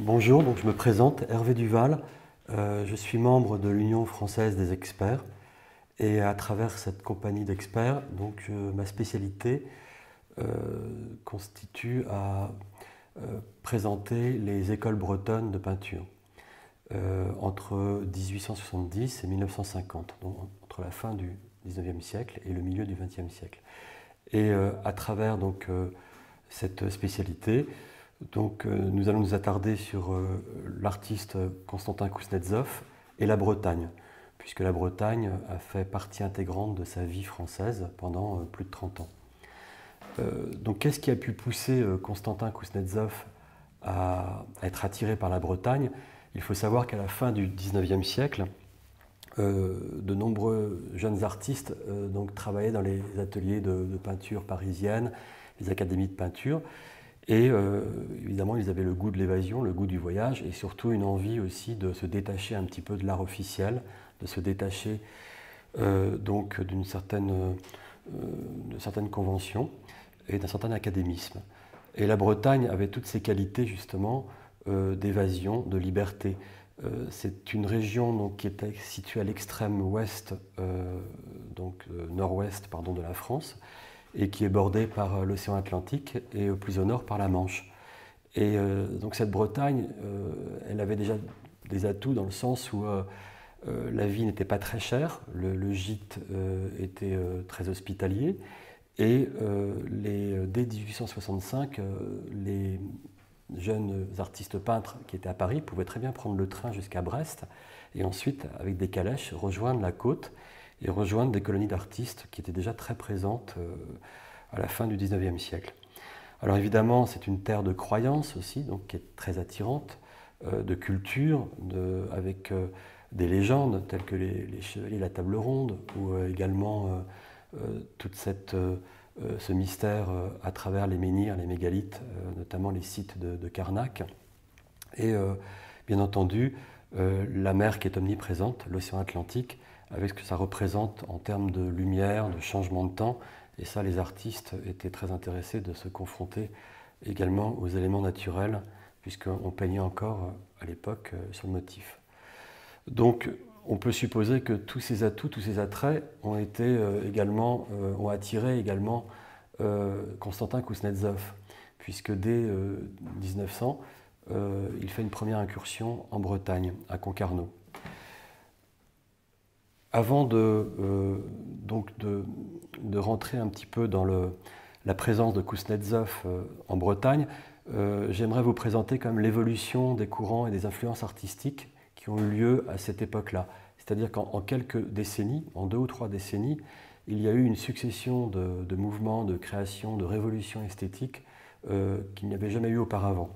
Bonjour, donc je me présente, Hervé Duval. Je suis membre de l'Union française des experts et à travers cette compagnie d'experts, ma spécialité constitue à présenter les écoles bretonnes de peinture entre 1870 et 1950, donc entre la fin du 19e siècle et le milieu du 20e siècle. Et à travers cette spécialité, nous allons nous attarder sur l'artiste Konstantin Kuznetsov et la Bretagne, puisque la Bretagne a fait partie intégrante de sa vie française pendant plus de 30 ans. Donc qu'est-ce qui a pu pousser Konstantin Kuznetsov à être attiré par la Bretagne? Il faut savoir qu'à la fin du 19e siècle, de nombreux jeunes artistes travaillaient dans les ateliers de peinture parisiennes, les académies de peinture, et évidemment ils avaient le goût de l'évasion, le goût du voyage, et surtout une envie aussi de se détacher un petit peu de l'art officiel, de se détacher d'une certaine convention et d'un certain académisme. Et la Bretagne avait toutes ces qualités justement d'évasion, de liberté. C'est une région qui était située à l'extrême ouest, nord-ouest de la France, et qui est bordée par l'océan Atlantique et plus au nord par la Manche. Et donc cette Bretagne, elle avait déjà des atouts dans le sens où la vie n'était pas très chère, le gîte était très hospitalier, et dès 1865, les jeunes artistes peintres qui étaient à Paris pouvaient très bien prendre le train jusqu'à Brest et ensuite, avec des calèches, rejoindre la côte et rejoindre des colonies d'artistes qui étaient déjà très présentes à la fin du 19e siècle. Alors évidemment, c'est une terre de croyance aussi, donc qui est très attirante, de culture, avec des légendes telles que les chevaliers de la table ronde, ou également tout ce mystère à travers les menhirs, les mégalithes, notamment les sites de Karnak. Et bien entendu, la mer qui est omniprésente, l'océan Atlantique, avec ce que ça représente en termes de lumière, de changement de temps. Et ça, les artistes étaient très intéressés de se confronter également aux éléments naturels, puisqu'on peignait encore à l'époque sur le motif. Donc, on peut supposer que tous ces atouts, tous ces attraits ont attiré également Konstantin Kuznetsov, puisque dès 1900, il fait une première incursion en Bretagne, à Concarneau. Avant de rentrer un petit peu dans la présence de Kuznetsov en Bretagne, j'aimerais vous présenter quand même l'évolution des courants et des influences artistiques qui ont eu lieu à cette époque-là. C'est-à-dire qu'en quelques décennies, en 2 ou 3 décennies, il y a eu une succession de mouvements, de créations, de révolutions esthétiques qu'il n'y avait jamais eu auparavant.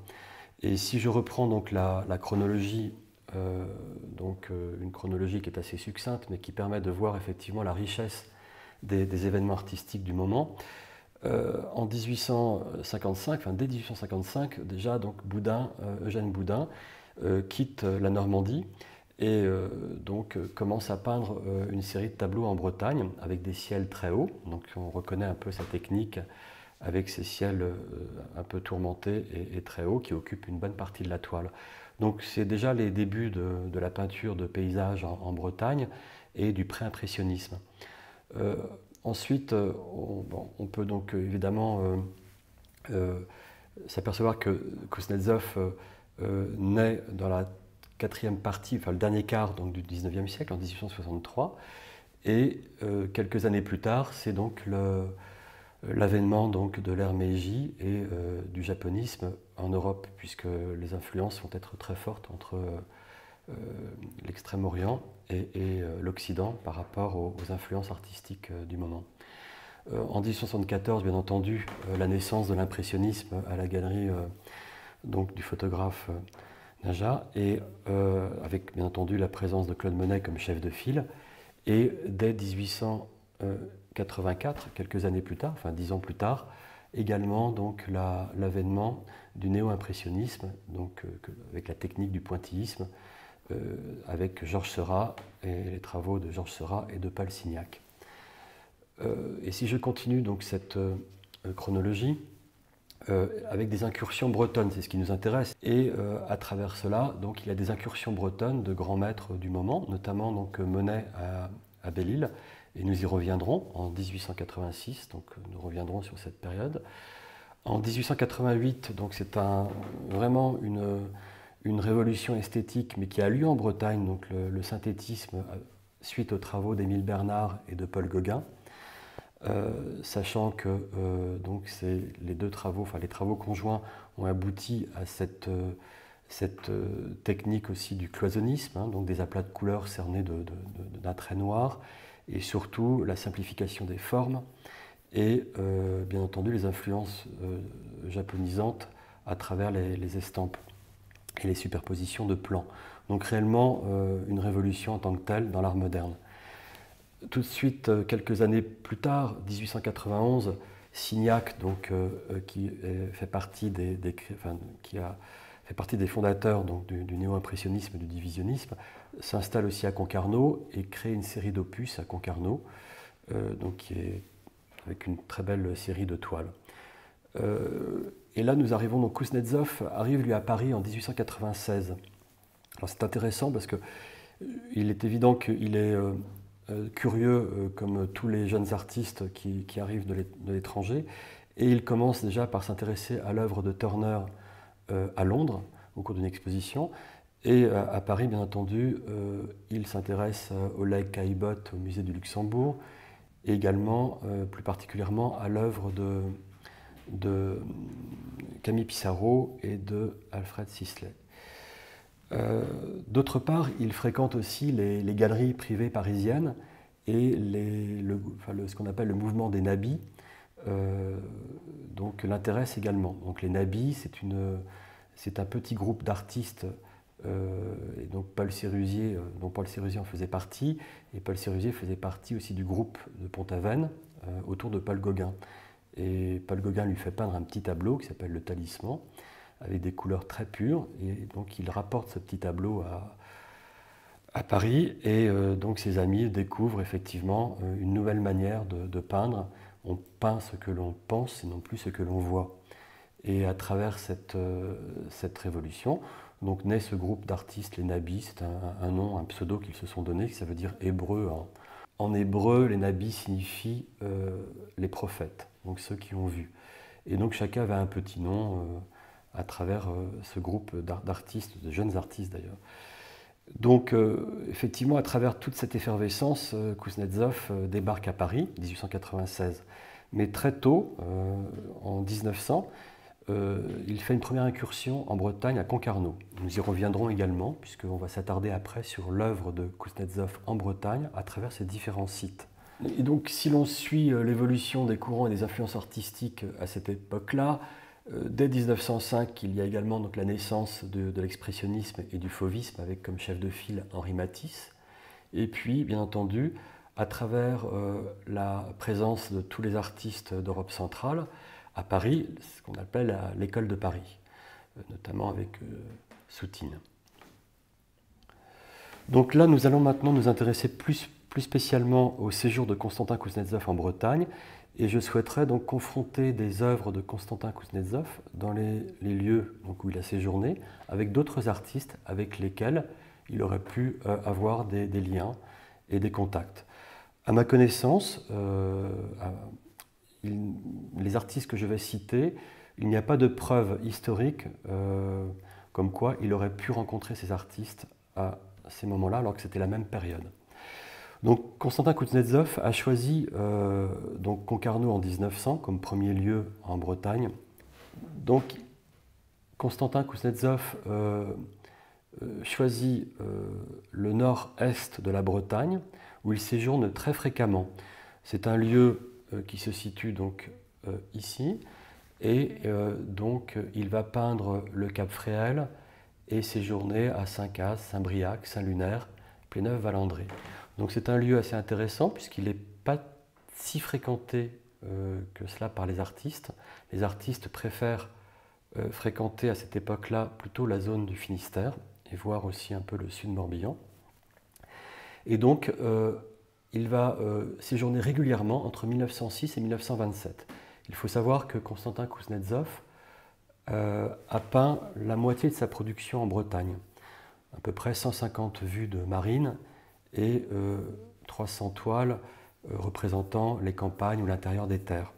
Et si je reprends la chronologie, une chronologie qui est assez succincte, mais qui permet de voir effectivement la richesse des événements artistiques du moment, en 1855, dès 1855, déjà Eugène Boudin quitte la Normandie et commence à peindre une série de tableaux en Bretagne avec des ciels très hauts. Donc on reconnaît un peu sa technique avec ces ciels un peu tourmentés et très hauts qui occupent une bonne partie de la toile. Donc c'est déjà les débuts de la peinture de paysage en Bretagne et du pré-impressionnisme. Ensuite, on peut donc évidemment s'apercevoir que Kuznetsov naît dans la 4e partie, le dernier quart du 19e siècle, en 1863, et quelques années plus tard, c'est donc l'avènement de l'ère Meiji et du japonisme en Europe, puisque les influences vont être très fortes entre l'Extrême-Orient et l'Occident par rapport aux influences artistiques du moment. En 1874, bien entendu, la naissance de l'impressionnisme à la galerie du photographe Naja, et avec bien entendu la présence de Claude Monet comme chef de file. Et dès 1884, quelques années plus tard, 10 ans plus tard, également l'avènement du néo-impressionnisme, avec la technique du pointillisme, avec Georges Seurat et les travaux de Georges Seurat et de Paul Signac. Et si je continue cette chronologie, avec des incursions bretonnes, c'est ce qui nous intéresse. Et à travers cela, donc, il y a des incursions bretonnes de grands maîtres du moment, notamment donc, Monet à Belle-Île, et nous y reviendrons en 1886, donc nous reviendrons sur cette période. En 1888, donc c'est vraiment une révolution esthétique, mais qui a lieu en Bretagne, donc le synthétisme suite aux travaux d'Émile Bernard et de Paul Gauguin. Sachant que donc les deux travaux, enfin les travaux conjoints ont abouti à cette technique aussi du cloisonnisme, hein, donc des aplats de couleurs cernés d'un trait noir, et surtout la simplification des formes et bien entendu les influences japonisantes à travers les estampes et les superpositions de plans. Donc réellement une révolution en tant que telle dans l'art moderne. Tout de suite, quelques années plus tard, 1891, Signac, donc, qui fait partie qui a fait partie des fondateurs donc, du néo-impressionnisme et du divisionnisme, s'installe aussi à Concarneau et crée une série d'opus à Concarneau, donc qui est avec une très belle série de toiles. Et là, nous arrivons, donc Kuznetsov arrive lui à Paris en 1896. Alors c'est intéressant parce que il est évident qu'il est curieux comme tous les jeunes artistes qui arrivent de l'étranger, et il commence déjà par s'intéresser à l'œuvre de Turner à Londres au cours d'une exposition, et à Paris bien entendu il s'intéresse au Lake Caillebotte au musée du Luxembourg, et également plus particulièrement à l'œuvre de Camille Pissarro et de Alfred Sisley. D'autre part, il fréquente aussi les galeries privées parisiennes et ce qu'on appelle le mouvement des nabis, donc l'intéresse également. Donc les nabis, c'est un petit groupe d'artistes, et donc Paul Sérusier, dont Paul Sérusier en faisait partie, et Paul Sérusier faisait partie aussi du groupe de Pont-Aven autour de Paul Gauguin. Et Paul Gauguin lui fait peindre un petit tableau qui s'appelle le Talisman, avec des couleurs très pures, et donc il rapporte ce petit tableau à Paris, et donc ses amis découvrent effectivement une nouvelle manière de peindre. On peint ce que l'on pense et non plus ce que l'on voit. Et à travers cette révolution, donc naît ce groupe d'artistes, les Nabis, c'est un nom, un pseudo qu'ils se sont donné, ça veut dire hébreu. En hébreu, les Nabis signifient les prophètes, donc ceux qui ont vu. Et donc chacun avait un petit nom à travers ce groupe d'artistes, de jeunes artistes d'ailleurs. Donc effectivement, à travers toute cette effervescence, Kuznetsov débarque à Paris, 1896. Mais très tôt, en 1900, il fait une première incursion en Bretagne, à Concarneau. Nous y reviendrons également, puisqu'on va s'attarder après sur l'œuvre de Kuznetsov en Bretagne, à travers ces différents sites. Et donc, si l'on suit l'évolution des courants et des influences artistiques à cette époque-là, dès 1905, il y a également donc, la naissance de l'expressionnisme et du fauvisme, avec comme chef de file Henri Matisse. Et puis, bien entendu, à travers la présence de tous les artistes d'Europe centrale, à Paris, ce qu'on appelle l'école de Paris, notamment avec Soutine. Donc là, nous allons maintenant nous intéresser plus spécialement au séjour de Constantin Kuznetsov en Bretagne, et je souhaiterais donc confronter des œuvres de Constantin Kuznetsov dans les lieux donc, où il a séjourné, avec d'autres artistes avec lesquels il aurait pu avoir des liens et des contacts. À ma connaissance, les artistes que je vais citer, il n'y a pas de preuves historiques comme quoi il aurait pu rencontrer ces artistes à ces moments-là, alors que c'était la même période. Donc Constantin Kuznetsov a choisi donc Concarneau en 1900 comme premier lieu en Bretagne. Donc Constantin Kuznetsov choisit le nord-est de la Bretagne, où il séjourne très fréquemment. C'est un lieu qui se situe donc ici, et donc il va peindre le Cap Fréhel et séjourner à Saint-Caz, Saint-Briac, Saint-Lunaire, Pléneuf-Valandré. Donc c'est un lieu assez intéressant puisqu'il n'est pas si fréquenté que cela par les artistes. Les artistes préfèrent fréquenter à cette époque-là plutôt la zone du Finistère et voir aussi un peu le sud Morbihan. Et donc il va séjourner régulièrement entre 1906 et 1927. Il faut savoir que Constantin Kuznetsov a peint la moitié de sa production en Bretagne, à peu près 150 vues de marine et 300 toiles représentant les campagnes ou l'intérieur des terres,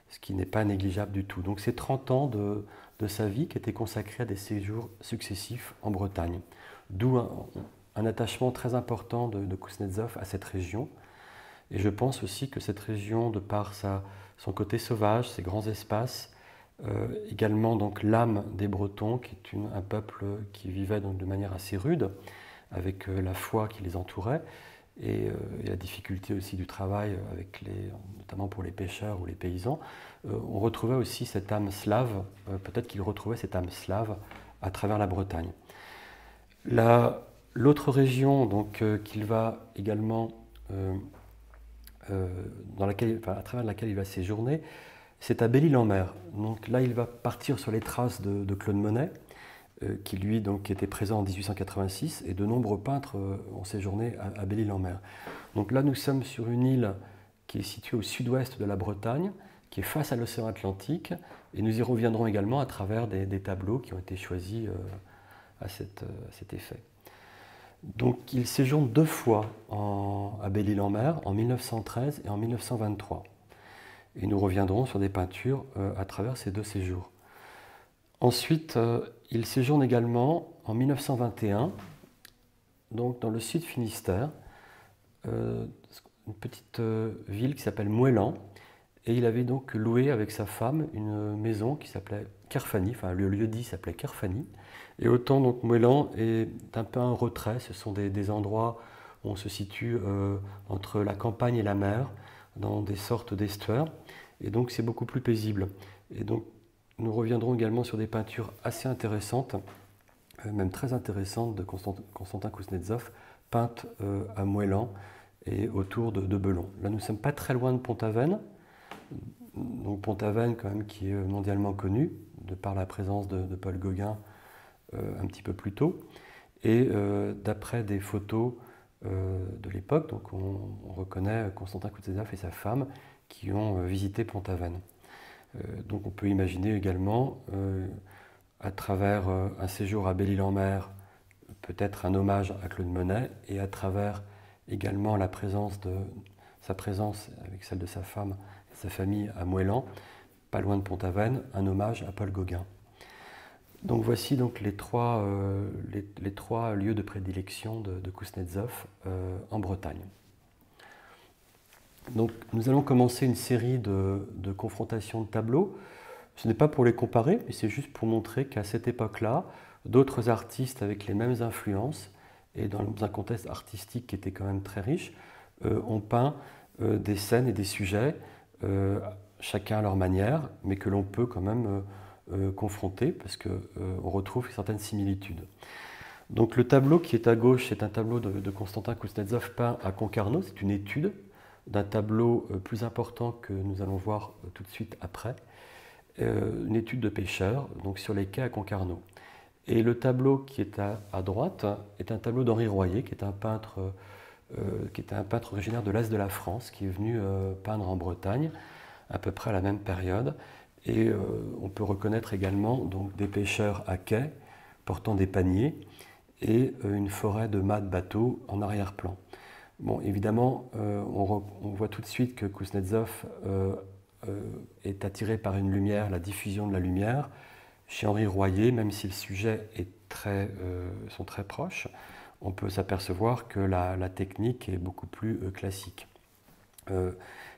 ce qui n'est pas négligeable du tout. Donc c'est 30 ans de sa vie qui étaient consacrés à des séjours successifs en Bretagne, d'où un attachement très important de Kuznetsov à cette région. Et je pense aussi que cette région, de par son côté sauvage, ses grands espaces, également donc l'âme des Bretons, qui est un peuple qui vivait donc de manière assez rude, avec la foi qui les entourait, et la difficulté aussi du travail, notamment pour les pêcheurs ou les paysans, on retrouvait aussi cette âme slave, peut-être qu'il retrouvait cette âme slave à travers la Bretagne. L'autre région donc, qu'il va également, à travers laquelle il va séjourner, c'est à Belle-Île-en-Mer. Donc là, il va partir sur les traces de Claude Monet, qui lui donc, était présent en 1886, et de nombreux peintres ont séjourné à Belle-Île-en-Mer. Donc là, nous sommes sur une île qui est située au sud-ouest de la Bretagne, qui est face à l'océan Atlantique, et nous y reviendrons également à travers des tableaux qui ont été choisis à cet effet. Donc il séjourne 2 fois à Belle-Île-en-Mer, en 1913 et en 1923. Et nous reviendrons sur des peintures à travers ces 2 séjours. Ensuite, il séjourne également en 1921, donc dans le sud Finistère, une petite ville qui s'appelle Moëlan, et il avait donc loué avec sa femme une maison qui s'appelait Kerfani, enfin le lieu-dit s'appelait Kerfani. Et autant donc Moëlan est un peu un retrait, ce sont des endroits où on se situe entre la campagne et la mer, dans des sortes d'estuaires, et donc c'est beaucoup plus paisible. Et donc nous reviendrons également sur des peintures assez intéressantes, même très intéressantes, de Konstantin Kuznetsov, peintes à Moëlan et autour de Belon. Là, nous ne sommes pas très loin de Pont-Aven, donc Pont-Aven quand même qui est mondialement connu, de par la présence de Paul Gauguin un petit peu plus tôt. Et d'après des photos de l'époque, donc on reconnaît Konstantin Kuznetsov et sa femme qui ont visité Pont-Aven. Donc on peut imaginer également, à travers un séjour à Belle-Île-en-Mer, peut-être un hommage à Claude Monet, et à travers également sa présence avec celle de sa femme et sa famille à Moëlan, pas loin de Pont-Aven, un hommage à Paul Gauguin. Donc voici donc les trois lieux de prédilection de Kuznetsov en Bretagne. Donc nous allons commencer une série de confrontations de tableaux. Ce n'est pas pour les comparer, mais c'est juste pour montrer qu'à cette époque-là, d'autres artistes avec les mêmes influences, et dans un contexte artistique qui était quand même très riche, ont peint des scènes et des sujets, chacun à leur manière, mais que l'on peut quand même confronter, parce qu'on retrouve certaines similitudes. Donc le tableau qui est à gauche, c'est un tableau de Konstantin Kuznetsov peint à Concarneau, c'est une étude d'un tableau plus important que nous allons voir tout de suite après, une étude de pêcheurs, donc sur les quais à Concarneau. Et le tableau qui est à droite est un tableau d'Henri Royer, qui est un peintre originaire de l'Est de la France, qui est venu peindre en Bretagne à peu près à la même période. Et on peut reconnaître également donc, des pêcheurs à quai portant des paniers et une forêt de mâts de bateaux en arrière-plan. Bon, évidemment, on voit tout de suite que Kuznetsov est attiré par une lumière, la diffusion de la lumière. Chez Henri Royer, même si le sujet sont très proches, on peut s'apercevoir que la technique est beaucoup plus classique.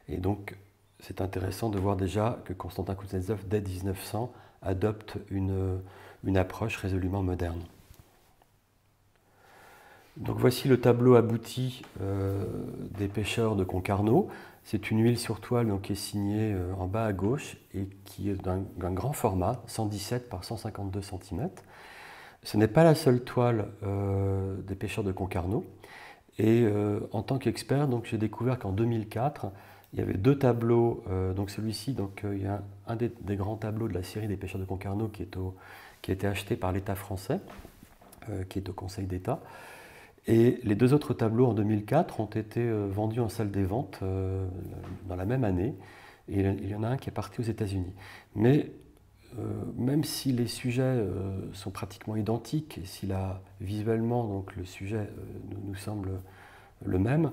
Et donc, c'est intéressant de voir déjà que Konstantin Kuznetsov, dès 1900, adopte une approche résolument moderne. Donc voici le tableau abouti des pêcheurs de Concarneau. C'est une huile sur toile donc, qui est signée en bas à gauche et qui est d'un grand format, 117 par 152 cm. Ce n'est pas la seule toile des pêcheurs de Concarneau. Et en tant qu'expert, j'ai découvert qu'en 2004, il y avait 2 tableaux. Donc celui-ci, il y a un des grands tableaux de la série des pêcheurs de Concarneau qui a été acheté par l'État français, qui est au Conseil d'État. Et les 2 autres tableaux en 2004 ont été vendus en salle des ventes dans la même année. Et il y en a un qui est parti aux États-Unis. Mais même si les sujets sont pratiquement identiques, et si là, visuellement donc, le sujet nous semble le même,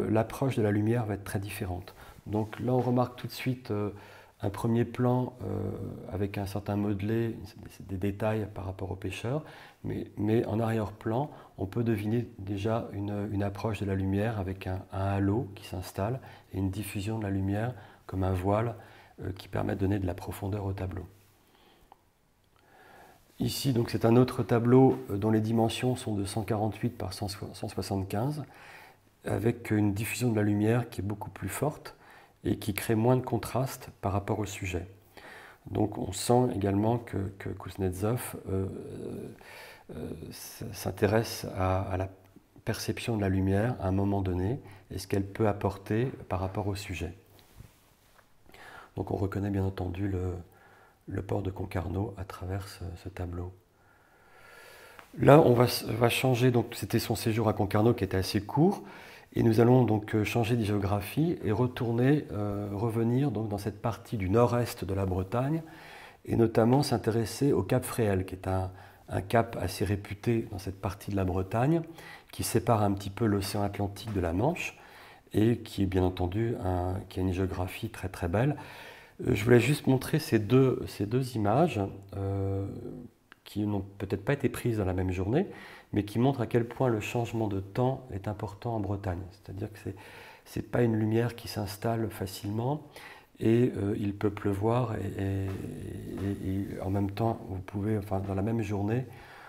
l'approche de la lumière va être très différente. Donc là, on remarque tout de suite un premier plan avec un certain modelé, des détails par rapport au pêcheur, mais en arrière-plan, on peut deviner déjà une approche de la lumière avec un halo qui s'installe et une diffusion de la lumière comme un voile qui permet de donner de la profondeur au tableau. Ici, donc, c'est un autre tableau dont les dimensions sont de 148 par 175, avec une diffusion de la lumière qui est beaucoup plus forte et qui crée moins de contraste par rapport au sujet. Donc on sent également que Kuznetsov s'intéresse à la perception de la lumière à un moment donné et ce qu'elle peut apporter par rapport au sujet. Donc on reconnaît bien entendu le port de Concarneau à travers ce tableau. Là, on va changer, donc c'était son séjour à Concarneau qui était assez court, et nous allons donc changer de géographie et revenir donc dans cette partie du nord-est de la Bretagne, et notamment s'intéresser au Cap Fréhel, qui est un cap assez réputé dans cette partie de la Bretagne, qui sépare un petit peu l'océan Atlantique de la Manche, et qui est bien entendu qui a une géographie très très belle. Je voulais juste montrer ces deux images qui n'ont peut-être pas été prises dans la même journée, mais qui montrent à quel point le changement de temps est important en Bretagne. C'est-à-dire que ce n'est pas une lumière qui s'installe facilement, et il peut pleuvoir, et en même temps, vous pouvez, enfin, dans la même journée,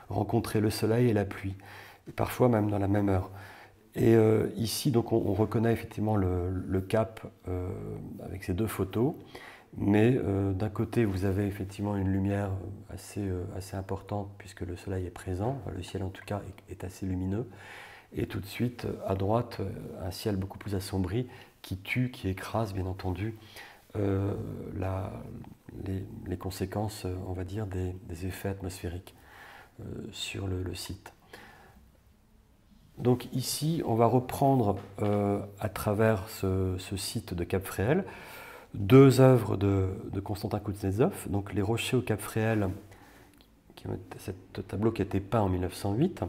rencontrer le soleil et la pluie, et parfois même dans la même heure. Et ici, donc, on reconnaît effectivement le cap avec ces deux photos. Mais d'un côté, vous avez effectivement une lumière assez importante puisque le soleil est présent, le ciel en tout cas est assez lumineux. Et tout de suite, à droite, un ciel beaucoup plus assombri qui tue, qui écrase bien entendu les conséquences, on va dire, des effets atmosphériques sur le site. Donc ici, on va reprendre à travers ce site de Cap Fréhel deux œuvres de Konstantin Kuznetsov, donc Les Rochers au Cap Fréhel, ce tableau qui a été peint en 1908,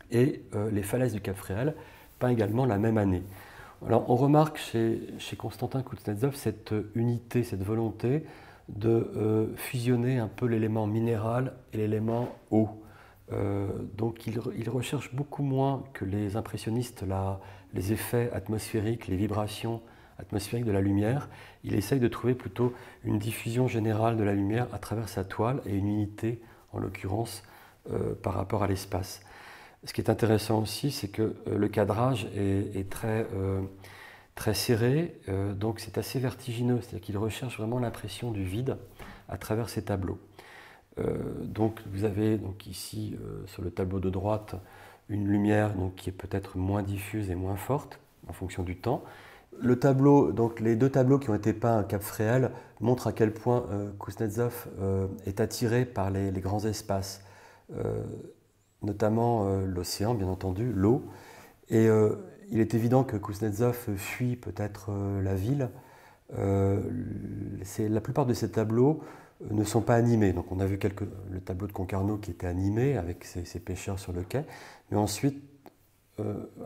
et Les Falaises du Cap Fréhel, peint également la même année. Alors on remarque chez Konstantin Kuznetsov cette unité, cette volonté de fusionner un peu l'élément minéral et l'élément eau. Donc il recherche beaucoup moins que les impressionnistes les effets atmosphériques, les vibrations atmosphérique de la lumière. Il essaye de trouver plutôt une diffusion générale de la lumière à travers sa toile et une unité, en l'occurrence, par rapport à l'espace. Ce qui est intéressant aussi, c'est que le cadrage est très serré, donc c'est assez vertigineux, c'est-à-dire qu'il recherche vraiment l'impression du vide à travers ses tableaux. Donc vous avez donc ici, sur le tableau de droite, une lumière donc, qui est peut-être moins diffuse et moins forte en fonction du temps. Le tableau, donc les deux tableaux qui ont été peints à Cap Fréhel montrent à quel point Kuznetsov est attiré par les grands espaces, notamment l'océan, bien entendu, l'eau. Et il est évident que Kuznetsov fuit peut-être la ville. La plupart de ces tableaux ne sont pas animés. Donc on a vu le tableau de Concarneau qui était animé avec ses pêcheurs sur le quai. Mais ensuite,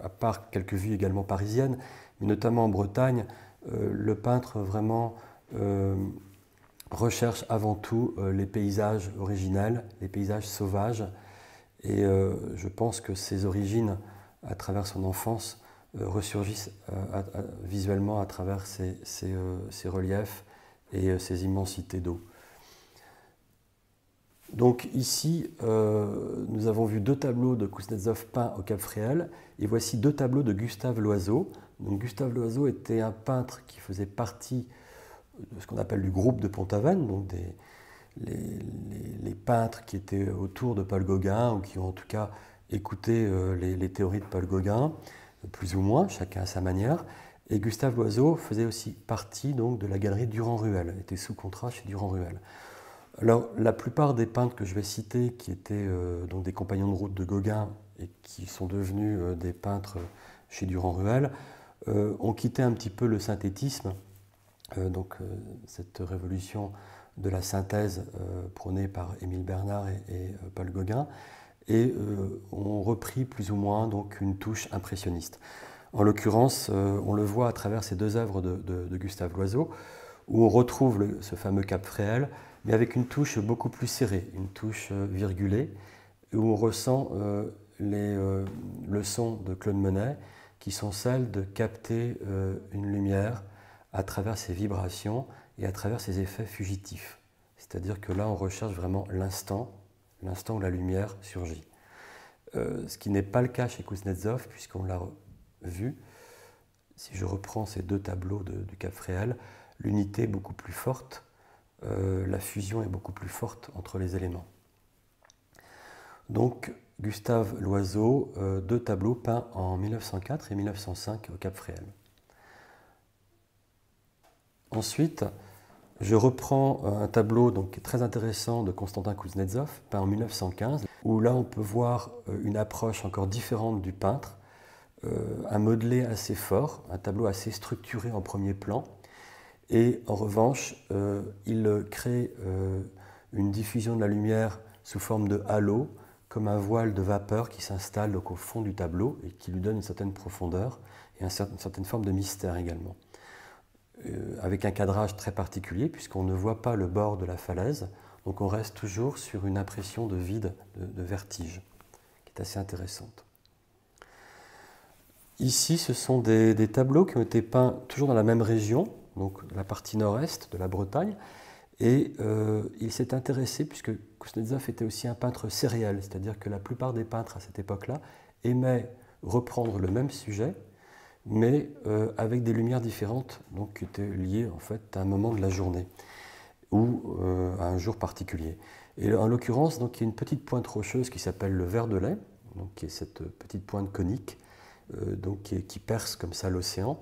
à part quelques vues également parisiennes, mais notamment en Bretagne, le peintre vraiment recherche avant tout les paysages originels, les paysages sauvages. Et je pense que ses origines, à travers son enfance, ressurgissent visuellement à travers ces reliefs et ces immensités d'eau. Donc ici, nous avons vu deux tableaux de Kuznetsov peints au Cap Fréhel, et voici deux tableaux de Gustave Loiseau. Donc Gustave Loiseau était un peintre qui faisait partie de ce qu'on appelle du groupe de Pont-Aven, donc les peintres qui étaient autour de Paul Gauguin, ou qui ont en tout cas écouté les théories de Paul Gauguin, plus ou moins, chacun à sa manière. Et Gustave Loiseau faisait aussi partie donc, de la galerie Durand-Ruel, était sous contrat chez Durand-Ruel. Alors, la plupart des peintres que je vais citer, qui étaient donc des compagnons de route de Gauguin et qui sont devenus des peintres chez Durand-Ruel, ont quitté un petit peu le synthétisme cette révolution de la synthèse prônée par Émile Bernard et Paul Gauguin, et ont repris plus ou moins donc, une touche impressionniste. En l'occurrence, on le voit à travers ces deux œuvres de Gustave Loiseau, où on retrouve ce fameux Cap Fréhel, mais avec une touche beaucoup plus serrée, une touche virgulée, où on ressent les leçons de Claude Monet, qui sont celles de capter une lumière à travers ses vibrations et à travers ses effets fugitifs. C'est-à-dire que là, on recherche vraiment l'instant où la lumière surgit. Ce qui n'est pas le cas chez Kuznetsov, puisqu'on l'a vu. Si je reprends ces deux tableaux du Cap Fréhel, l'unité est beaucoup plus forte, la fusion est beaucoup plus forte entre les éléments. Donc, Gustave Loiseau, deux tableaux peints en 1904 et 1905 au Cap Fréhel. Ensuite, je reprends un tableau donc, très intéressant de Konstantin Kuznetsov, peint en 1915, où là on peut voir une approche encore différente du peintre, un modelé assez fort, un tableau assez structuré en premier plan, et en revanche, il crée une diffusion de la lumière sous forme de halo, comme un voile de vapeur qui s'installe au fond du tableau et qui lui donne une certaine profondeur et une certaine forme de mystère également. Avec un cadrage très particulier, puisqu'on ne voit pas le bord de la falaise, donc on reste toujours sur une impression de vide, de vertige, qui est assez intéressante. Ici, ce sont des tableaux qui ont été peints toujours dans la même région, donc la partie nord-est de la Bretagne, et il s'est intéressé, puisque Kuznetsov était aussi un peintre sériel, c'est-à-dire que la plupart des peintres à cette époque-là aimaient reprendre le même sujet, mais avec des lumières différentes, donc qui étaient liées en fait à un moment de la journée ou à un jour particulier. Et en l'occurrence, donc, il y a une petite pointe rocheuse qui s'appelle le ver de lait, donc, qui est cette petite pointe conique donc, qui perce comme ça l'océan,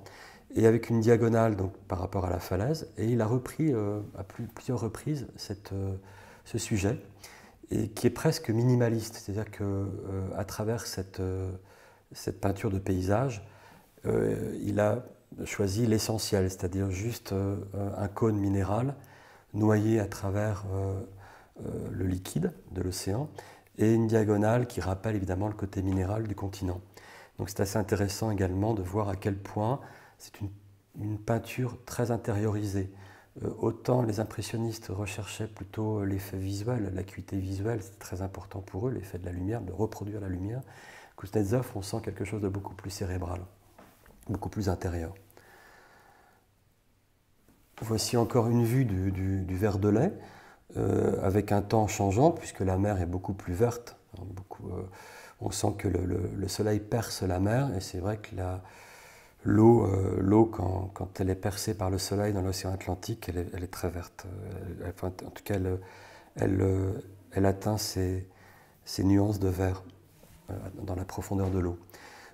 et avec une diagonale donc, par rapport à la falaise. Et il a repris à plusieurs reprises ce sujet, et qui est presque minimaliste, c'est-à-dire qu'à travers cette peinture de paysage, il a choisi l'essentiel, c'est-à-dire juste un cône minéral noyé à travers le liquide de l'océan et une diagonale qui rappelle évidemment le côté minéral du continent. Donc c'est assez intéressant également de voir à quel point c'est une peinture très intériorisée. Autant les impressionnistes recherchaient plutôt l'effet visuel, l'acuité visuelle, c'était très important pour eux, l'effet de la lumière, de reproduire la lumière. Kuznetsov, on sent quelque chose de beaucoup plus cérébral, beaucoup plus intérieur. Voici encore une vue du ver de lait, avec un temps changeant, puisque la mer est beaucoup plus verte. On sent que le soleil perce la mer, et c'est vrai que l'eau, quand elle est percée par le soleil dans l'océan Atlantique, elle est très verte. En tout cas, elle atteint ces nuances de vert dans la profondeur de l'eau.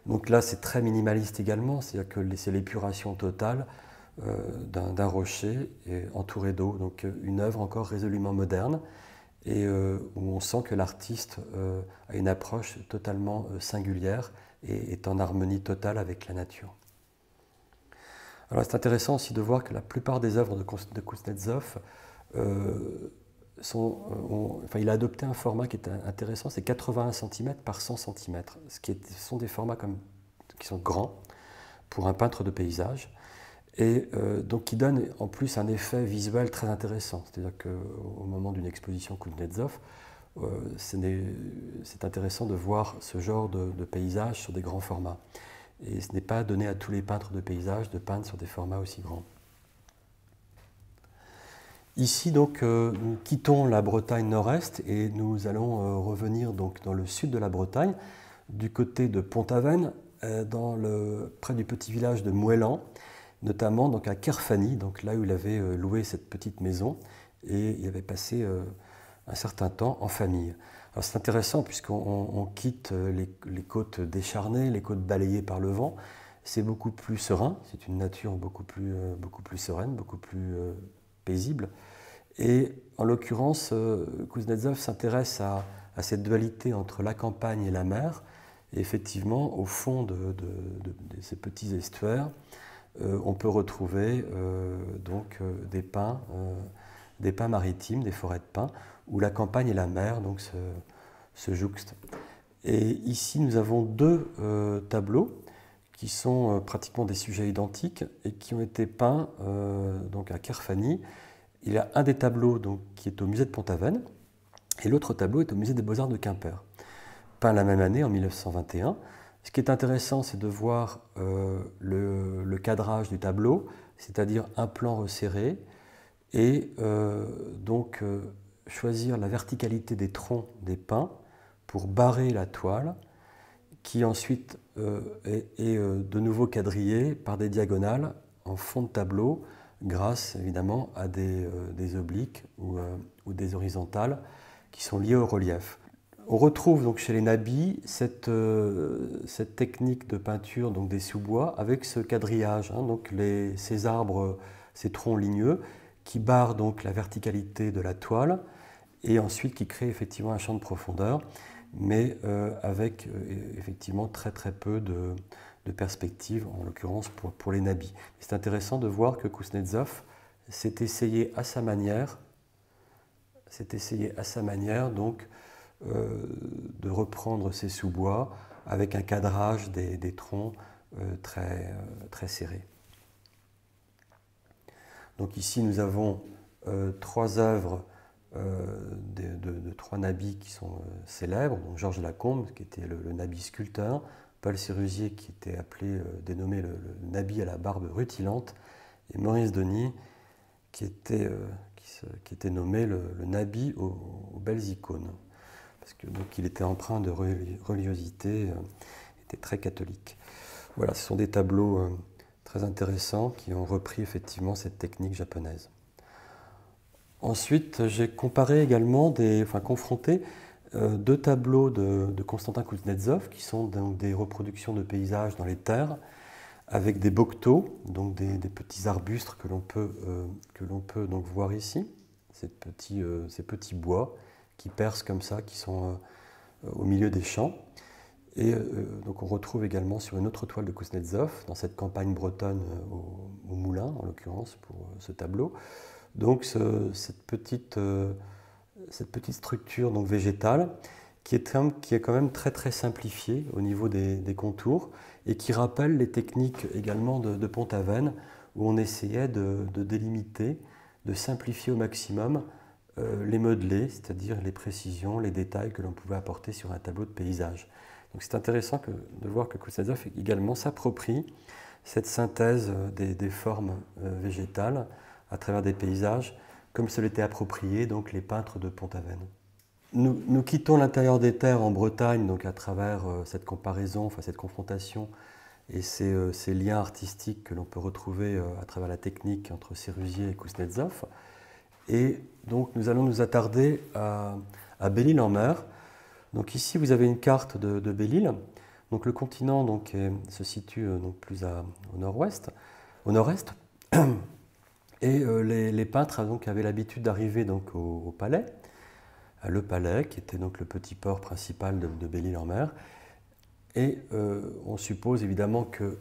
Donc là, c'est très minimaliste également, c'est-à-dire que c'est l'épuration totale d'un rocher entouré d'eau. Donc une œuvre encore résolument moderne et où on sent que l'artiste a une approche totalement singulière et est en harmonie totale avec la nature. Alors c'est intéressant aussi de voir que la plupart des œuvres de Kuznetsov il a adopté un format qui est intéressant, c'est 81 cm par 100 cm, ce sont des formats qui sont grands pour un peintre de paysage, et donc qui donne en plus un effet visuel très intéressant. C'est-à-dire qu'au moment d'une exposition Kuznetsov, c'est intéressant de voir ce genre de paysage sur des grands formats. Et ce n'est pas donné à tous les peintres de paysage de peindre sur des formats aussi grands. Ici, donc, nous quittons la Bretagne nord-est et nous allons revenir donc, dans le sud de la Bretagne, du côté de Pont-Aven, près du petit village de Moëlan, notamment donc, à Kerfani, donc, là où il avait loué cette petite maison, et il avait passé un certain temps en famille. Alors c'est intéressant puisqu'on quitte les côtes décharnées, les côtes balayées par le vent. C'est beaucoup plus serein, c'est une nature beaucoup plus sereine, beaucoup plus paisible. Et en l'occurrence, Kuznetsov s'intéresse à cette dualité entre la campagne et la mer. Et effectivement, au fond de ces petits estuaires, on peut retrouver donc, des pins maritimes, des forêts de pins, où la campagne et la mer donc, se jouxtent. Et ici, nous avons deux tableaux qui sont pratiquement des sujets identiques et qui ont été peints donc à Kerfani. Il y a un des tableaux donc, qui est au musée de Pont-Aven et l'autre tableau est au musée des Beaux-Arts de Quimper, peint la même année, en 1921. Ce qui est intéressant, c'est de voir le cadrage du tableau, c'est-à-dire un plan resserré, et donc choisir la verticalité des troncs des pins pour barrer la toile, qui ensuite est de nouveau quadrillée par des diagonales en fond de tableau, grâce évidemment à des obliques ou des horizontales qui sont liées au relief. On retrouve donc chez les nabis cette technique de peinture donc des sous-bois avec ce quadrillage, hein, donc ces arbres, ces troncs ligneux qui barrent donc la verticalité de la toile et ensuite qui créent effectivement un champ de profondeur, mais avec effectivement très très peu de perspectives, en l'occurrence pour les nabis. C'est intéressant de voir que Kuznetsov s'est essayé à sa manière, donc de reprendre ces sous-bois avec un cadrage des troncs très serré. Donc ici nous avons trois œuvres de trois nabis qui sont célèbres, donc Georges Lacombe qui était le nabi sculpteur, Paul Sérusier qui était dénommé le nabi à la barbe rutilante, et Maurice Denis qui était nommé le nabi aux belles icônes. Parce que donc il était empreint de religiosité, était très catholique. Voilà, ce sont des tableaux très intéressants qui ont repris effectivement cette technique japonaise. Ensuite, j'ai comparé également, confronté deux tableaux de Konstantin Kuznetsov qui sont donc des reproductions de paysages dans les terres avec des bocteaux, donc des petits arbustes que l'on peut donc voir ici, ces petits bois qui percent comme ça, qui sont au milieu des champs. Et donc on retrouve également sur une autre toile de Kuznetsov, dans cette campagne bretonne au Moulin, en l'occurrence, pour ce tableau, donc cette petite structure donc végétale qui est quand même très très simplifiée au niveau des contours et qui rappelle les techniques également de Pont-Aven où on essayait de délimiter, de simplifier au maximum les modelés, c'est-à-dire les précisions, les détails que l'on pouvait apporter sur un tableau de paysage. Donc c'est intéressant de voir que Kuznetsov également s'approprie cette synthèse des formes végétales à travers des paysages, comme se l'étaient approprié donc les peintres de Pont-Aven. Nous quittons l'intérieur des terres en Bretagne donc à travers cette comparaison, cette confrontation et ces liens artistiques que l'on peut retrouver à travers la technique entre Sérusier et Kuznetsov. Et donc nous allons nous attarder à Belle-Île-en-Mer. Donc ici vous avez une carte de Belle-Île. Donc le continent donc, se situe donc plus au nord-ouest, au nord-est. Et les peintres donc, avaient l'habitude d'arriver donc, au palais, le palais qui était donc le petit port principal de Belle-Île-en-Mer. Et on suppose évidemment que,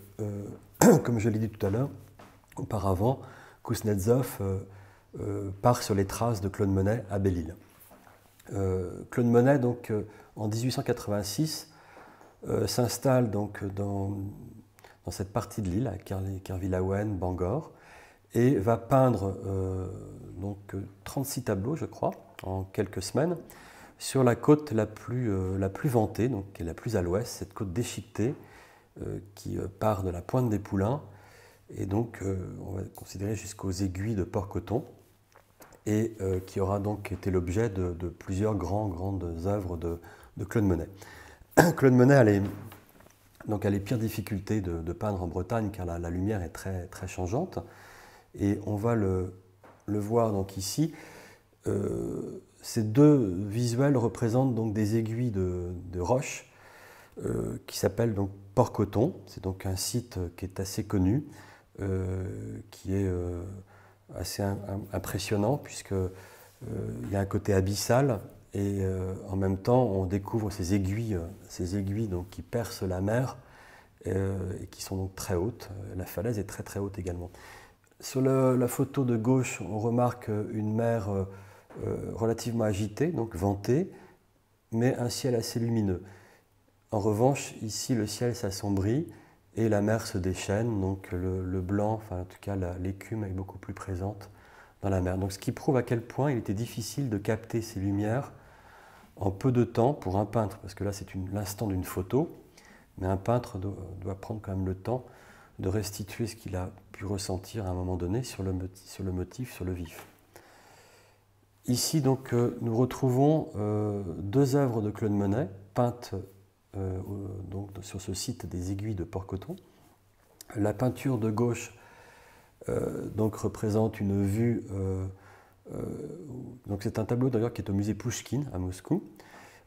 comme je l'ai dit tout à l'heure, auparavant, Kuznetsov part sur les traces de Claude Monet à Belle-Île. Claude Monet, donc, en 1886, s'installe donc, dans cette partie de l'île, à Kervilaouen, Bangor, et va peindre donc 36 tableaux, je crois, en quelques semaines, sur la côte la plus vantée, donc qui est la plus à l'ouest, cette côte déchiquetée qui part de la pointe des Poulains, et donc on va considérer jusqu'aux aiguilles de Port-Coton, et qui aura donc été l'objet de plusieurs grandes œuvres de Claude Monet. Claude Monet a les pires difficultés de peindre en Bretagne, car la lumière est très, très changeante. Et on va le voir donc ici. Ces deux visuels représentent donc des aiguilles de roche qui s'appellent donc Port-Coton. C'est donc un site qui est assez connu, qui est assez impressionnant puisqu'il y a un côté abyssal et en même temps on découvre ces aiguilles donc, qui percent la mer et qui sont donc très hautes. La falaise est très très haute également. Sur la photo de gauche, on remarque une mer relativement agitée, donc ventée, mais un ciel assez lumineux. En revanche, ici, le ciel s'assombrit et la mer se déchaîne, donc le blanc, enfin en tout cas l'écume est beaucoup plus présente dans la mer. Donc ce qui prouve à quel point il était difficile de capter ces lumières en peu de temps pour un peintre, parce que là c'est l'instant d'une photo, mais un peintre doit prendre quand même le temps de restituer ce qu'il a pu ressentir à un moment donné sur le motif, sur le vif. Ici donc nous retrouvons deux œuvres de Claude Monet, peintes donc, sur ce site des Aiguilles de Port-Coton. La peinture de gauche donc représente une vue, donc c'est un tableau d'ailleurs qui est au musée Pouchkine à Moscou,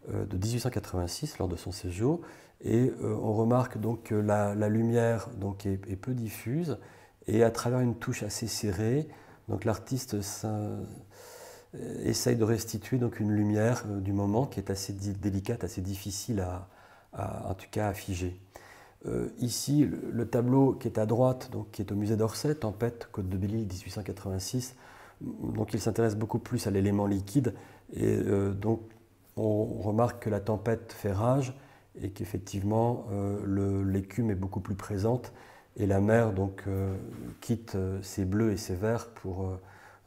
de 1886 lors de son séjour, et on remarque donc que la lumière donc, est peu diffuse, et à travers une touche assez serrée, donc l'artiste essaye de restituer donc, une lumière du moment qui est assez délicate, assez difficile en tout cas à figer. Ici, le tableau qui est à droite, donc, qui est au musée d'Orsay, Tempête, Côte de Belle-Île, 1886, donc il s'intéresse beaucoup plus à l'élément liquide, et donc on remarque que la tempête fait rage et qu'effectivement l'écume est beaucoup plus présente et la mer donc, quitte ses bleus et ses verts pour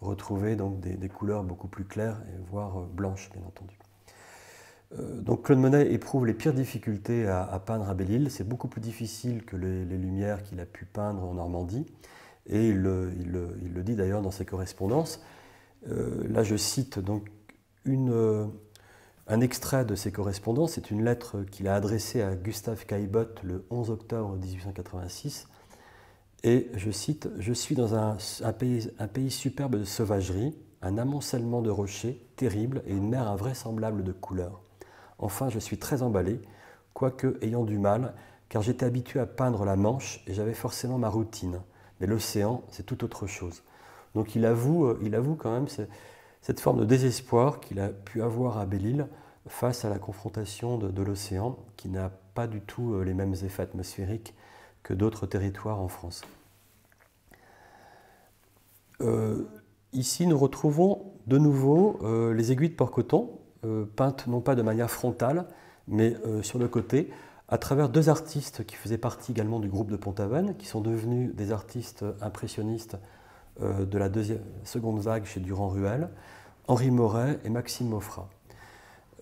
retrouver donc, des couleurs beaucoup plus claires et voire blanches bien entendu. Donc Claude Monet éprouve les pires difficultés à peindre à Belle-Île. C'est beaucoup plus difficile que les lumières qu'il a pu peindre en Normandie. Et il le dit d'ailleurs dans ses correspondances. Là, je cite donc un extrait de ses correspondances. C'est une lettre qu'il a adressée à Gustave Caillebotte le 11 octobre 1886. Et je cite « Je suis dans un pays superbe de sauvagerie, un amoncellement de rochers terrible et une mer invraisemblable de couleurs. Enfin, je suis très emballé, quoique ayant du mal, car j'étais habitué à peindre la Manche et j'avais forcément ma routine. Mais l'océan, c'est tout autre chose. » Donc il avoue quand même cette forme de désespoir qu'il a pu avoir à Belle-Île face à la confrontation de l'océan, qui n'a pas du tout les mêmes effets atmosphériques que d'autres territoires en France. Ici, nous retrouvons de nouveau les aiguilles de Port-Coton, peintes non pas de manière frontale, mais sur le côté, à travers deux artistes qui faisaient partie également du groupe de Pont-Aven, qui sont devenus des artistes impressionnistes de la seconde vague chez Durand-Ruel, Henri Moret et Maxime Maufra.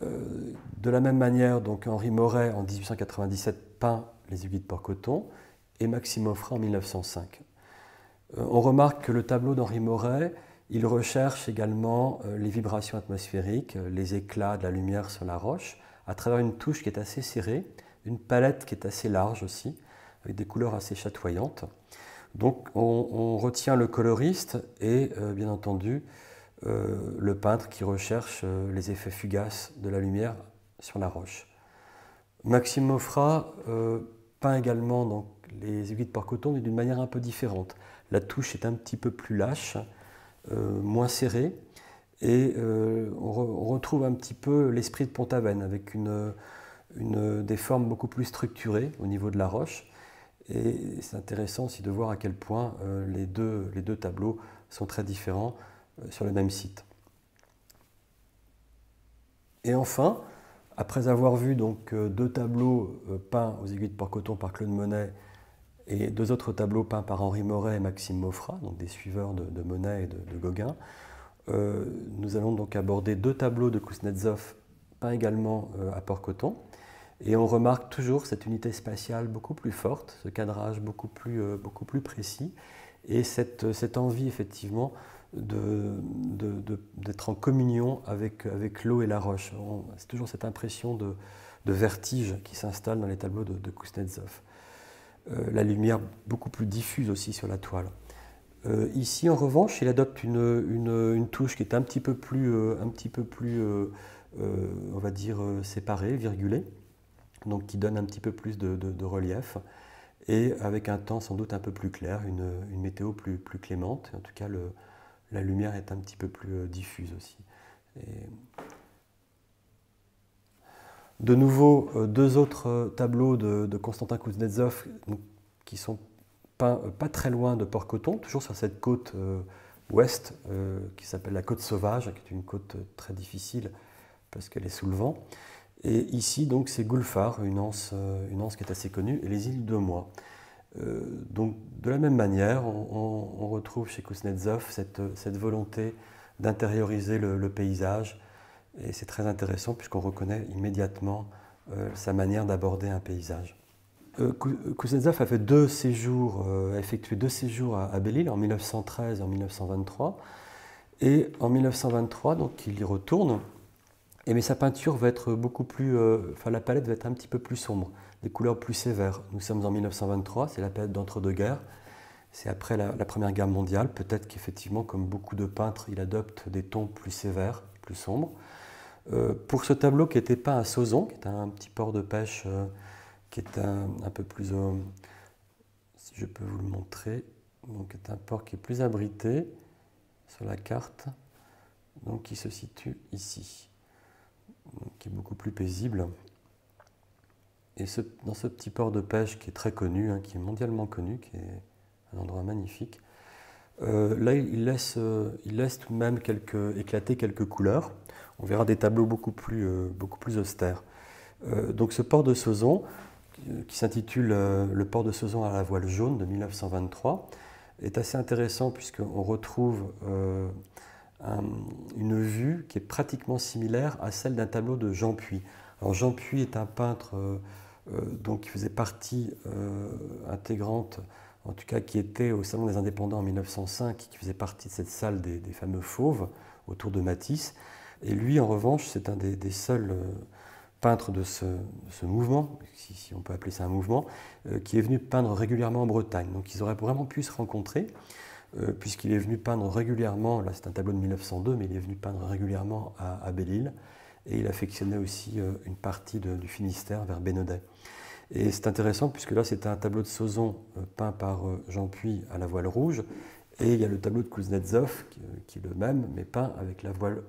De la même manière, donc, Henri Moret, en 1897, peint les aiguilles de Port-Coton, et Maxime Maufra en 1905. On remarque que le tableau d'Henri Moret, il recherche également les vibrations atmosphériques, les éclats de la lumière sur la roche, à travers une touche qui est assez serrée, une palette qui est assez large aussi, avec des couleurs assez chatoyantes. Donc on retient le coloriste et bien entendu le peintre qui recherche les effets fugaces de la lumière sur la roche. Maxime Maufra peint également donc, les aiguilles de Port-Coton, mais d'une manière un peu différente. La touche est un petit peu plus lâche, moins serrée, et on retrouve un petit peu l'esprit de Pont-Aven, avec des formes beaucoup plus structurées au niveau de la roche. Et c'est intéressant aussi de voir à quel point les deux tableaux sont très différents sur le même site. Et enfin, après avoir vu donc, deux tableaux peints aux aiguilles de Port-Coton par Claude Monet et deux autres tableaux peints par Henri Moret et Maxime Maufra, donc des suiveurs de Monet et de Gauguin, nous allons donc aborder deux tableaux de Kuznetsov peints également à Port-Coton. Et on remarque toujours cette unité spatiale beaucoup plus forte, ce cadrage beaucoup plus précis, et cette envie effectivement d'être en communion avec l'eau et la roche. C'est toujours cette impression de vertige qui s'installe dans les tableaux de Kuznetsov. La lumière beaucoup plus diffuse aussi sur la toile. Ici, en revanche, il adopte une touche qui est un petit peu plus on va dire, séparée, virgulée, donc qui donne un petit peu plus de relief, et avec un temps sans doute un peu plus clair, une météo plus clémente. En tout cas, la lumière est un petit peu plus diffuse aussi. De nouveau, deux autres tableaux de Konstantin Kuznetsov qui sont peints pas très loin de Port-Coton, toujours sur cette côte ouest qui s'appelle la côte sauvage, qui est une côte très difficile parce qu'elle est sous le vent. Et ici, donc, c'est Gulfar, une anse qui est assez connue, et les îles de Moix. Donc, de la même manière, on retrouve chez Kuznetsov cette volonté d'intérioriser le paysage, et c'est très intéressant puisqu'on reconnaît immédiatement sa manière d'aborder un paysage. Kuznetsov a fait effectué deux séjours à Belle-Île en 1913 et en 1923. Et en 1923, donc, il y retourne. Mais sa peinture va être beaucoup plus, la palette va être un petit peu plus sombre, des couleurs plus sévères. Nous sommes en 1923, c'est la période d'entre-deux-guerres, c'est après la Première Guerre mondiale. Peut-être qu'effectivement, comme beaucoup de peintres, il adopte des tons plus sévères, plus sombres. Pour ce tableau qui était peint à Sauzon, qui est un petit port de pêche qui est un peu plus, si je peux vous le montrer, donc c'est un port qui est plus abrité sur la carte, donc qui se situe ici, donc qui est beaucoup plus paisible. Et dans ce petit port de pêche qui est très connu, qui est mondialement connu, qui est un endroit magnifique, là il laisse tout de même éclater quelques couleurs. On verra des tableaux beaucoup plus austères. Donc ce port de Sauzon, qui s'intitule Le port de Sauzon à la voile jaune de 1923, est assez intéressant puisqu'on retrouve une vue qui est pratiquement similaire à celle d'un tableau de Jean Puy. Alors Jean Puy est un peintre qui faisait partie intégrante, en tout cas qui était au Salon des Indépendants en 1905, qui faisait partie de cette salle des fameux fauves autour de Matisse. Et lui, en revanche, c'est un des seuls peintres de ce mouvement, si on peut appeler ça un mouvement, qui est venu peindre régulièrement en Bretagne. Donc ils auraient vraiment pu se rencontrer, puisqu'il est venu peindre régulièrement, là c'est un tableau de 1902, mais il est venu peindre régulièrement à Belle-Île, et il affectionnait aussi une partie du Finistère vers Bénodet. Et c'est intéressant puisque là c'est un tableau de Sauzon peint par Jean Puy à la voile rouge, et il y a le tableau de Kuznetsov qui est le même, mais peint avec la voile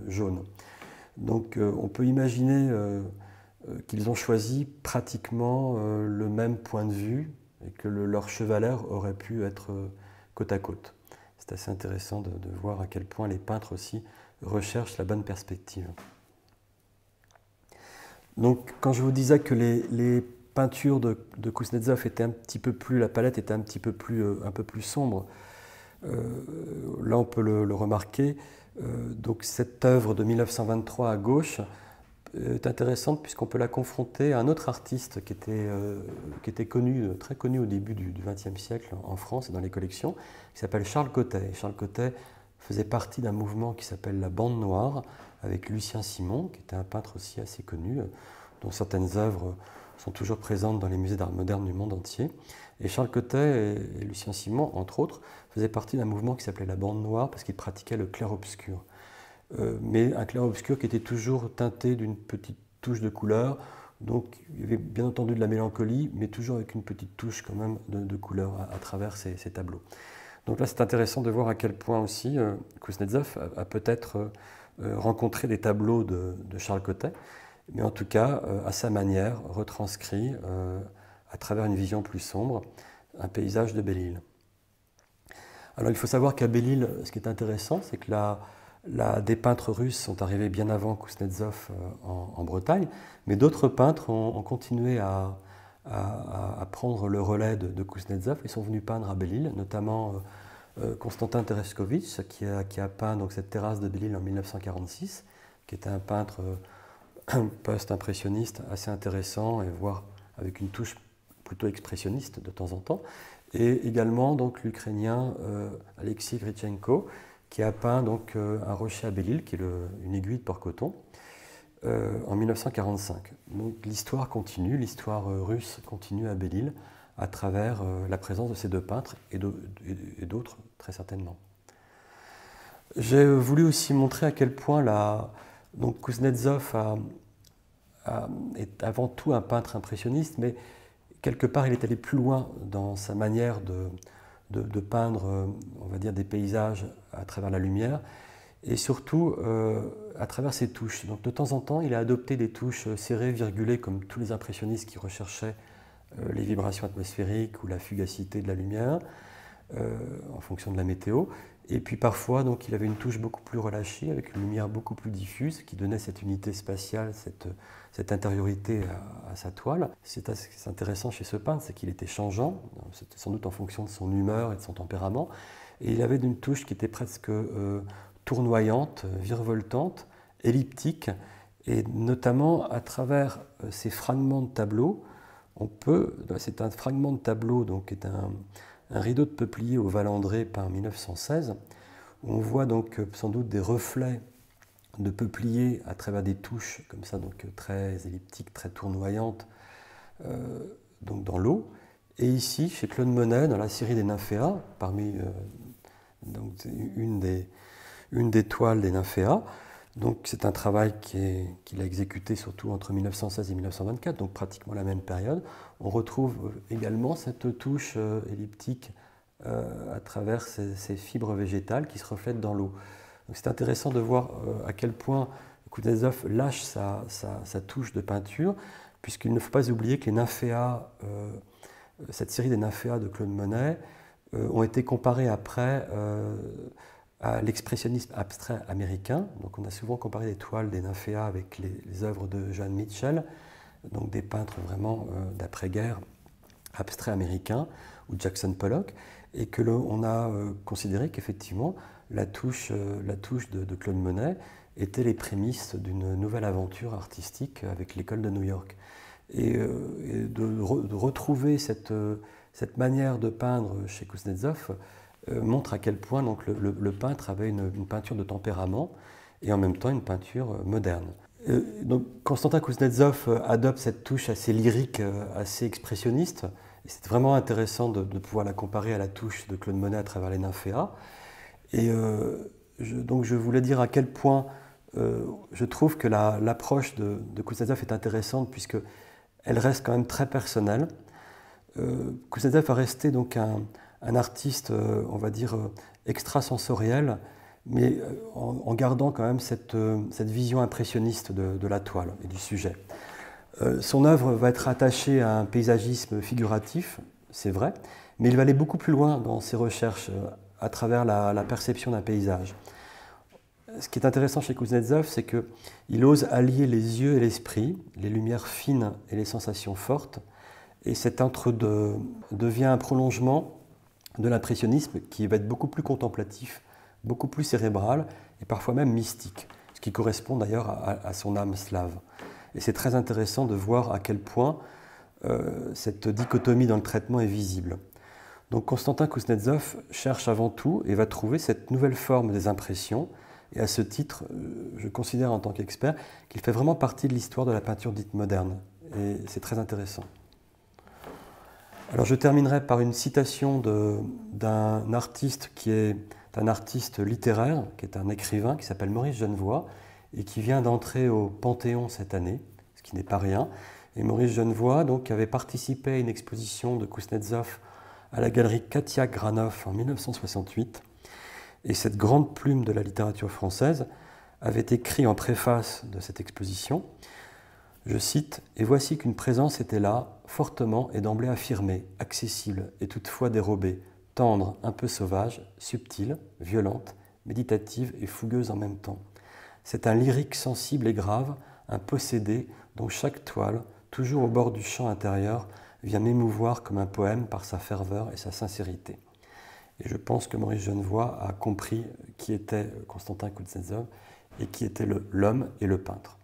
jaune. Donc on peut imaginer qu'ils ont choisi pratiquement le même point de vue, et que leur chevalère aurait pu être côte à côte. C'est assez intéressant de voir à quel point les peintres aussi recherchent la bonne perspective. Donc, quand je vous disais que les peintures de Kuznetsov étaient un petit peu plus, la palette était un peu plus sombre, là on peut le remarquer. Donc cette œuvre de 1923 à gauche est intéressante puisqu'on peut la confronter à un autre artiste qui était connu, très connu au début du XXe siècle en France et dans les collections, qui s'appelle Charles Cottet. Et Charles Cottet faisait partie d'un mouvement qui s'appelle la Bande Noire, avec Lucien Simon, qui était un peintre aussi assez connu, dont certaines œuvres sont toujours présentes dans les musées d'art moderne du monde entier. Et Charles Cottet et Lucien Simon, entre autres, faisaient partie d'un mouvement qui s'appelait la Bande Noire parce qu'ils pratiquaient le clair-obscur. Mais un clair-obscur qui était toujours teinté d'une petite touche de couleur. Donc il y avait bien entendu de la mélancolie, mais toujours avec une petite touche quand même de couleur à travers ces tableaux. Donc là c'est intéressant de voir à quel point aussi Kuznetsov a peut-être rencontré des tableaux de Charles Cottet, mais en tout cas à sa manière retranscrit à travers une vision plus sombre un paysage de Belle-Île. Alors il faut savoir qu'à Belle-Île, ce qui est intéressant, c'est que des peintres russes sont arrivés bien avant Kuznetsov en Bretagne, mais d'autres peintres ont continué à prendre le relais de Kuznetsov et sont venus peindre à Belle-Île, notamment Konstantin Tereskovitch, qui a peint donc, cette terrasse de Belle-Île en 1946, qui était un peintre post-impressionniste assez intéressant, et voire avec une touche plutôt expressionniste de temps en temps. Et également donc l'Ukrainien Alexis Gritchenko, qui a peint donc un rocher à Belle-Île, qui est une aiguille de Port-Coton, en 1945. Donc l'histoire continue, l'histoire russe continue à Belle-Île à travers la présence de ces deux peintres et d'autres très certainement. J'ai voulu aussi montrer à quel point donc Kuznetsov est avant tout un peintre impressionniste, mais quelque part il est allé plus loin dans sa manière de peindre, on va dire, des paysages à travers la lumière, et surtout à travers ses touches. Donc de temps en temps, il a adopté des touches serrées, virgulées, comme tous les impressionnistes qui recherchaient les vibrations atmosphériques ou la fugacité de la lumière, en fonction de la météo. Et puis parfois, donc, il avait une touche beaucoup plus relâchée, avec une lumière beaucoup plus diffuse, qui donnait cette unité spatiale, cette intériorité à sa toile. C'est intéressant chez ce peintre, c'est qu'il était changeant, c'était sans doute en fonction de son humeur et de son tempérament. Et il avait une touche qui était presque tournoyante, virevoltante, elliptique, et notamment à travers ces fragments de tableaux, c'est un fragment de tableau donc, qui est un rideau de peuplier au Val-André peint en 1916, où on voit donc sans doute des reflets de peuplier à travers des touches comme ça, donc très elliptiques, très tournoyantes, donc dans l'eau. Et ici, chez Claude Monet, dans la série des Nymphéas, parmi donc une des toiles des Nymphéas. Donc c'est un travail qu'il a exécuté surtout entre 1916 et 1924, donc pratiquement la même période. On retrouve également cette touche elliptique à travers ces fibres végétales qui se reflètent dans l'eau. C'est intéressant de voir à quel point Kuznetsov lâche sa touche de peinture, puisqu'il ne faut pas oublier que les Nymphéas, cette série des Nymphéas de Claude Monet, ont été comparés après à l'expressionnisme abstrait américain. Donc on a souvent comparé les toiles des Nymphéas avec les œuvres de John Mitchell, donc des peintres vraiment d'après-guerre abstraits américains, ou Jackson Pollock, et que on a considéré qu'effectivement la touche de Claude Monet était les prémices d'une nouvelle aventure artistique avec l'école de New York. Et de retrouver cette manière de peindre chez Kuznetsov montre à quel point donc, le peintre avait une peinture de tempérament et en même temps une peinture moderne. Donc, Constantin Kuznetsov adopte cette touche assez lyrique, assez expressionniste. C'est vraiment intéressant de pouvoir la comparer à la touche de Claude Monet à travers les Nymphéas. Et donc je voulais dire à quel point je trouve que l'approche de Kuznetsov est intéressante puisqu'elle reste quand même très personnelle. Kuznetsov a resté donc un artiste, on va dire, extrasensoriel, mais en gardant quand même cette vision impressionniste de la toile et du sujet. Son œuvre va être attachée à un paysagisme figuratif, c'est vrai, mais il va aller beaucoup plus loin dans ses recherches à travers la perception d'un paysage. Ce qui est intéressant chez Kuznetsov, c'est qu'il ose allier les yeux et l'esprit, les lumières fines et les sensations fortes, et cet entre-deux devient un prolongement de l'impressionnisme qui va être beaucoup plus contemplatif, beaucoup plus cérébral et parfois même mystique, ce qui correspond d'ailleurs à son âme slave. Et c'est très intéressant de voir à quel point cette dichotomie dans le traitement est visible. Donc Constantin Kuznetsov cherche avant tout et va trouver cette nouvelle forme des impressions. Et à ce titre, je considère en tant qu'expert qu'il fait vraiment partie de l'histoire de la peinture dite moderne. Et c'est très intéressant. Alors je terminerai par une citation d'un artiste qui est un artiste littéraire, qui est un écrivain, qui s'appelle Maurice Genevoix, et qui vient d'entrer au Panthéon cette année, ce qui n'est pas rien. Et Maurice Genevoix donc, avait participé à une exposition de Kuznetsov à la galerie Katia Granoff en 1968. Et cette grande plume de la littérature française avait écrit en préface de cette exposition, je cite, « Et voici qu'une présence était là, fortement et d'emblée affirmée, accessible et toutefois dérobée, tendre, un peu sauvage, subtile, violente, méditative et fougueuse en même temps. C'est un lyrique sensible et grave, un possédé dont chaque toile, toujours au bord du champ intérieur, vient m'émouvoir comme un poème par sa ferveur et sa sincérité. » Et je pense que Maurice Genevoix a compris qui était Constantin Kuznetsov et qui était l'homme et le peintre.